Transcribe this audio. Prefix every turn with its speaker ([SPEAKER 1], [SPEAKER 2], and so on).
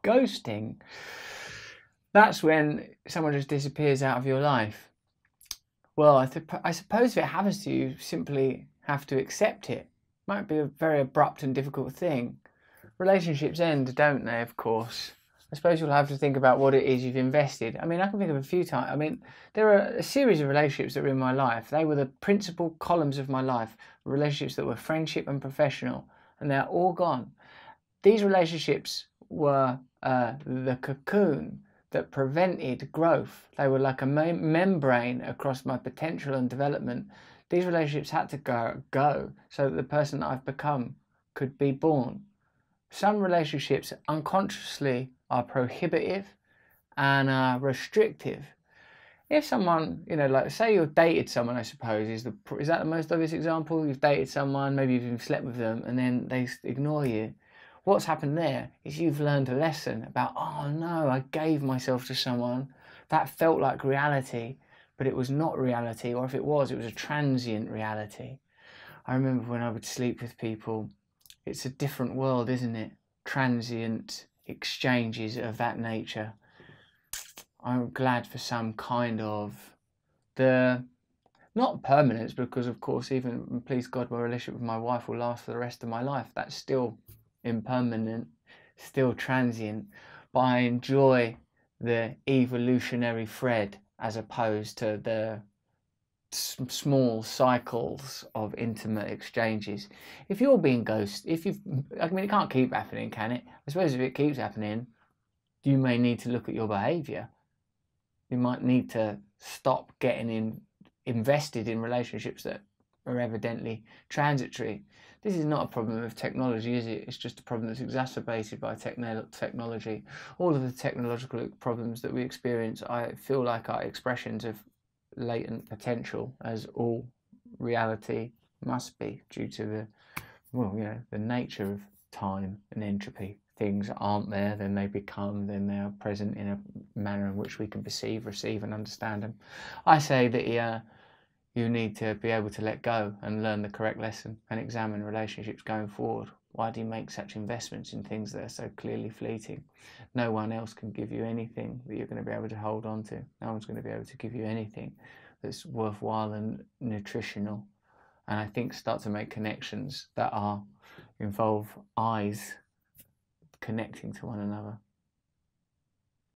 [SPEAKER 1] Ghosting. That's when someone just disappears out of your life. Well, I suppose if it happens to you, you simply have to accept it. Might be a very abrupt and difficult thing. Relationships end, don't they, of course? I suppose you'll have to think about what it is you've invested. I mean, I can think of a few times. I mean, there are a series of relationships that were in my life. They were the principal columns of my life, relationships that were friendship and professional, and they're all gone. These relationships were the cocoon that prevented growth. They were like a membrane across my potential and development. These relationships had to go so that the person that I've become could be born. Some relationships unconsciously are prohibitive and restrictive. If someone, like say you've dated someone, I suppose, is that the most obvious example? You've dated someone, maybe you've even slept with them, and then they ignore you. What's happened there is you've learned a lesson about, oh no, I gave myself to someone. That felt like reality, but it was not reality, or if it was a transient reality. I remember when I would sleep with people, it's a different world, isn't it? Transient exchanges of that nature. I'm glad for some kind of not permanence, because of course, even, please God, my relationship with my wife will last for the rest of my life. That's still impermanent, still transient, but I enjoy the evolutionary thread as opposed to the small cycles of intimate exchanges. If you're being ghosted, it can't keep happening, can it? I suppose if it keeps happening, you may need to look at your behaviour. You might need to stop getting invested in relationships that are evidently transitory. This is not a problem of technology, is it? It's just a problem that's exacerbated by technology. All of the technological problems that we experience, I feel like, are expressions of latent potential, as all reality must be, due to the nature of time and entropy. Things aren't there, then they become, then they are present in a manner in which we can perceive, receive and understand them. I say that you need to be able to let go and learn the correct lesson and examine relationships going forward. Why do you make such investments in things that are so clearly fleeting? No one else can give you anything that you're going to be able to hold on to. No one's going to be able to give you anything that's worthwhile and nutritional. And I think start to make connections that involve eyes connecting to one another.